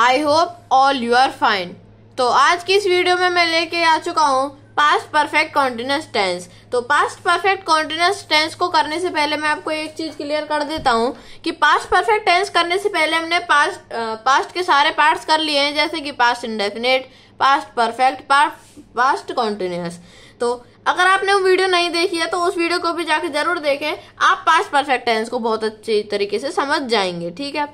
I hope all you are fine. तो आज की इस वीडियो में मैं लेके आ चुका हूँ पास्ट परफेक्ट कॉन्टिन्यूअस टेंस। तो पास्ट परफेक्ट कॉन्टिन्यूअस टेंस को करने से पहले मैं आपको एक चीज क्लियर कर देता हूँ कि पास्ट परफेक्ट टेंस करने से पहले हमने पास्ट के सारे पार्ट्स कर लिए हैं, जैसे कि past indefinite, past perfect, past continuous. तो अगर आपने वो वीडियो नहीं देखी है तो उस वीडियो को भी जाके जरूर देखें, आप पास्ट परफेक्ट टेंस को बहुत अच्छी तरीके से समझ जाएंगे। ठीक है,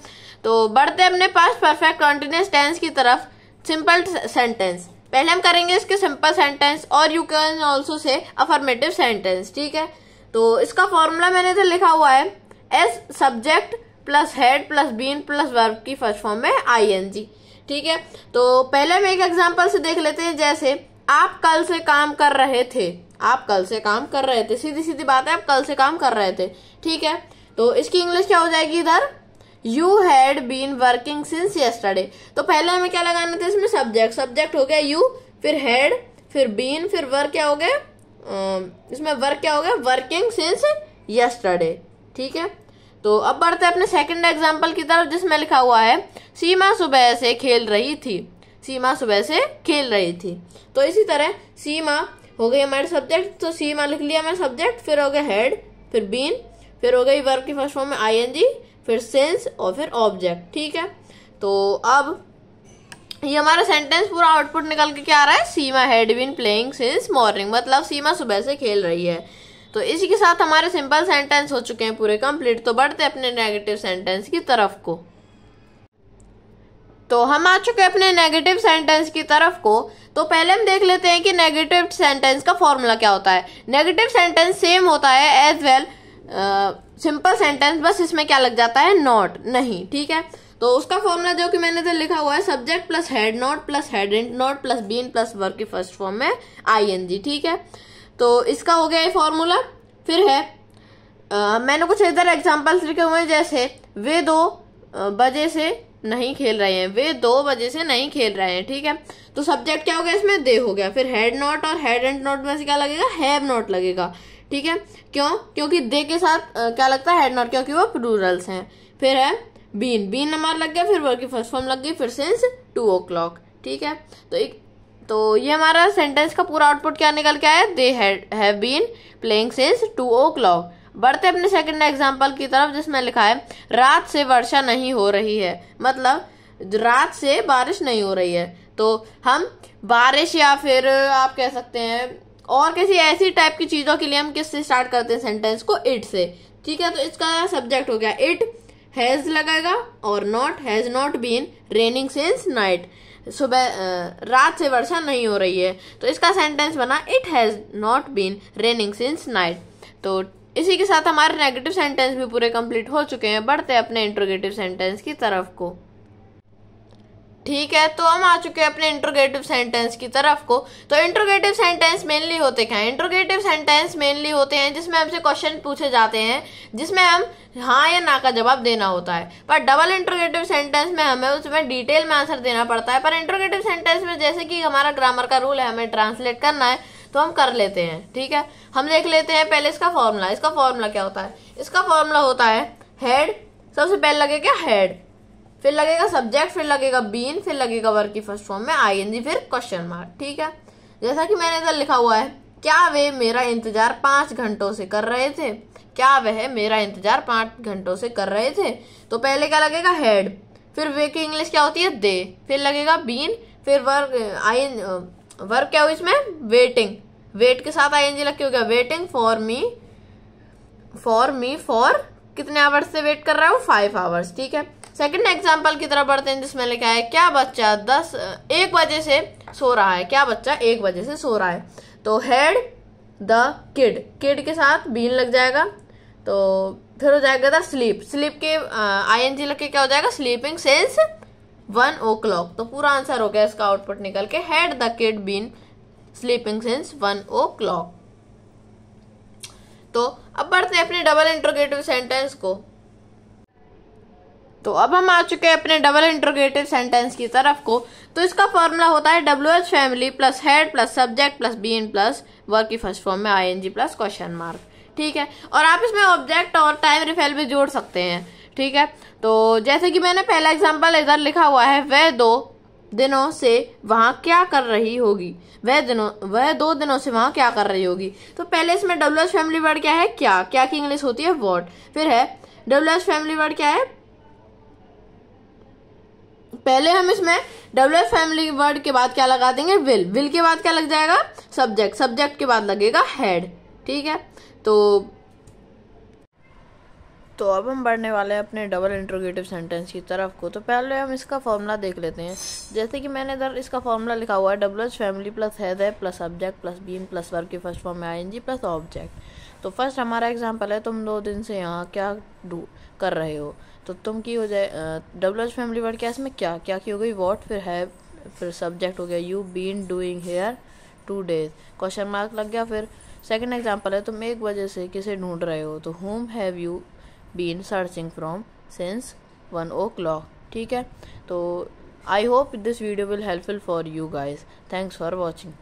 तो बढ़ते अपने पास्ट परफेक्ट कॉन्टिन्यूअस टेंस की तरफ। सिंपल सेंटेंस पहले हम करेंगे, इसके सिंपल सेंटेंस, और you can also say affirmative sentence. ठीक है, तो इसका फॉर्मूला मैंने इधर लिखा हुआ है, S subject plus had plus been plus verb की फर्स्ट फॉर्म में आईएनजी। ठीक है, तो पहले हम एक एग्जांपल से देख लेते हैं, जैसे आप कल से काम कर रहे थे। आप कल से काम कर रहे थे, सीधी सीधी बात है, आप कल से काम कर रहे थे। ठीक है, तो इसकी इंग्लिश क्या हो जाएगी इधर, you had been working since yesterday. तो पहले हमें क्या लगाना था इसमें, सब्जेक्ट हो गया यू, फिर हैड, फिर बीन, फिर वर्क क्या हो गया, इसमें वर्क क्या हो गया, वर्किंग सिंस यस्टरडे। ठीक है, तो अब बढ़ते हैं अपने सेकंड एग्जांपल की तरफ, जिसमें लिखा हुआ है सीमा सुबह से खेल रही थी। सीमा सुबह से खेल रही थी। तो इसी तरह सीमा हो गई हमारे सब्जेक्ट, तो सीमा लिख लिया मैं सब्जेक्ट, फिर हो गया हेड, फिर बीन, फिर हो गई वर्ब की फर्स्ट फॉर्म में आईएनजी, फिर सिंस और फिर ऑब्जेक्ट। ठीक है, तो अब ये हमारा सेंटेंस पूरा आउटपुट निकल के क्या आ रहा है, Seema had been playing since morning, मतलब सीमा सुबह से खेल रही है। तो इसी के साथ हमारे सिंपल सेंटेंस हो चुके हैं पूरे कंप्लीट। तो बढ़ते अपने नेगेटिव सेंटेंस की तरफ को। तो हम आ चुके हैं अपने नेगेटिव सेंटेंस की तरफ को। तो पहले हम देख लेते हैं कि नेगेटिव सेंटेंस का फॉर्मूला क्या होता है। नेगेटिव सेंटेंस सेम होता है एज वेल सिंपल सेंटेंस, बस इसमें क्या लग जाता है, नॉट, नहीं। ठीक है, तो उसका फॉर्मूला जो कि मैंने इधर लिखा हुआ है, subject plus had not plus had not plus been plus verb की फर्स्ट फॉर्म में आईएनजी। ठीक है, तो इसका हो गया ये फॉर्मूला। फिर है मैंने कुछ इधर एग्जांपल्स लिखे हुए हैं, जैसे वे 2 बजे से नहीं खेल रहे हैं, वे 2 बजे से नहीं खेल रहे हैं। ठीक है, तो सब्जेक्ट क्या हो गया इसमें, दे हो गया, फिर हेड नॉट, और हेड एंड नॉट में से क्या लगेगा, हैव नॉट लगेगा। ठीक है, क्यों, क्योंकि दे के साथ क्या लगता है, हेड नॉट, क्योंकि वो प्लूरल्स हैं। फिर है बीन नंबर लग गया, फिर वर्ब की फर्स्ट फॉर्म लग गई, फिर सिंस 2 o'clock। ठीक है, तो ये हमारा सेंटेंस का पूरा आउटपुट क्या निकल के आया, they have been playing since 2 o'clock। बढ़ते अपने सेकंड एग्जांपल की तरफ, जिसमें लिखा है रात से वर्षा नहीं हो रही है, मतलब रात से बारिश नहीं हो रही है। तो हम बारिश या फिर आप कह सकते हैं और किसी ऐसी टाइप की चीजों के लिए हम किससे स्टार्ट करते हैं सेंटेंस को, इट से। ठीक है, तो इसका सब्जेक्ट हो गया इट, हैज लगेगा, और not, has not been raining since night, सुबह रात से वर्षा नहीं हो रही है। तो इसका सेंटेंस बना it has not been raining since night. तो इसी के साथ हमारे नेगेटिव सेंटेंस भी पूरे कंप्लीट हो चुके हैं। बढ़ते हैं अपने इंट्रोगेटिव सेंटेंस की तरफ को। ठीक है, तो हम आ चुके हैं अपने इंट्रोगेटिव सेंटेंस की तरफ को। तो इंट्रोगेटिव सेंटेंस मेनली होते क्या हैं, इंट्रोगेटिव सेंटेंस मेनली होते हैं जिसमें हमसे क्वेश्चन पूछे जाते हैं, जिसमें हम हाँ या ना का जवाब देना होता है। पर डबल इंट्रोगेटिव सेंटेंस में हमें उसमें डिटेल में आंसर देना पड़ता है। पर इंट्रोगेटिव सेंटेंस में जैसे कि हमारा ग्रामर का रूल है, हमें ट्रांसलेट करना है, तो हम कर लेते हैं। ठीक है, हम देख लेते हैं पहले इसका फॉर्मूला। इसका फॉर्मूला क्या होता है, इसका फॉर्मूला होता है हेड, सबसे पहले लगेगा हेड, फिर लगेगा सब्जेक्ट, फिर लगेगा बीन, फिर लगेगा वर्ब की फर्स्ट फॉर्म में आईएनजी, फिर क्वेश्चन मार्क। ठीक है, जैसा कि मैंने इधर लिखा हुआ है, क्या वे मेरा इंतजार 5 घंटों से कर रहे थे, क्या वह मेरा इंतजार 5 घंटों से कर रहे थे। तो पहले क्या लगेगा, हेड, फिर वे की इंग्लिश क्या होती है, दे, फिर लगेगा बीन, फिर वर्ब क्या हुई इसमें, वेटिंग, वेट के साथ आईएनजी लग के हो गया, वेटिंग फॉर मी फॉर कितने आवर्स से वेट कर रहा है वो, 5 hours। ठीक है, सेकंड एग्जांपल की तरफ बढ़ते हैं, जिसमें लिखा है क्या बच्चा 1 बजे से सो रहा है, क्या बच्चा 1 बजे से सो रहा है। तो हेड द किड के साथ बीन लग जाएगा, तो फिर हो जाएगा द स्लीप के आईएनजी लग के क्या हो जाएगा, स्लीपिंग सिंस 1 o'clock। तो पूरा आंसर हो गया इसका आउटपुट निकल के, had the kid been sleeping since 1 o'clock। तो अब बढ़ते हैं अपने डबल इंट्रोगेटिव सेंटेंस को। तो अब हम आ चुके हैं अपने डबल इंट्रोगेटिव सेंटेंस की तरफ को। तो इसका फॉर्मूला होता है WH family plus had plus subject plus been plus verb की फर्स्ट फॉर्म में आईएनजी प्लस क्वेश्चन मार्क। ठीक है, और आप इसमें ऑब्जेक्ट और टाइम रिफिल भी जोड़ सकते हैं। ठीक है, तो जैसे कि मैंने पहला एग्जांपल इधर लिखा हुआ है, वह 2 दिनों से वहां क्या कर रही होगी। वह 2 दिनों से वहां क्या कर रही होगी। तो पहले इसमें WH फैमिली वर्ड क्या है, क्या की इंग्लिश होती है व्हाट। फिर है WH फैमिली वर्ड क्या है, पहले हम इसमें WH फैमिली वर्ड के बाद क्या लगा देंगे, विल के बाद क्या लग जाएगा, सब्जेक्ट के बाद लगेगा हेड। ठीक है, तो अब हम बढ़ने वाले हैं अपने डबल इंट्रोगेटिव सेंटेंस की तरफ को। तो पहले हम इसका फॉर्मूला देख लेते हैं। जैसे कि मैंने इधर इसका फॉर्मूला लिखा हुआ है, WH फैमिली प्लस हैज है plus subject plus been plus verb की फर्स्ट फॉर्म में ING प्लस ऑब्जेक्ट। तो फर्स्ट हमारा एग्जांपल है, तुम 2 दिन से यहाँ क्या कर रहे हो। तो तुम की हो जाए WH फैमिली वर्ड क्या, इसमें क्या की हो गई व्हाट, फिर है, फिर सब्जेक्ट हो गया you been doing here 2 days, question mark लग गया। फिर सेकंड एग्जांपल है, तुम 1 बजे से किसे ढूंढ रहे हो। तो whom have you been searching from since 1 o'clock। ठीक है, तो I hope this video will helpful for you guys. Thanks for watching.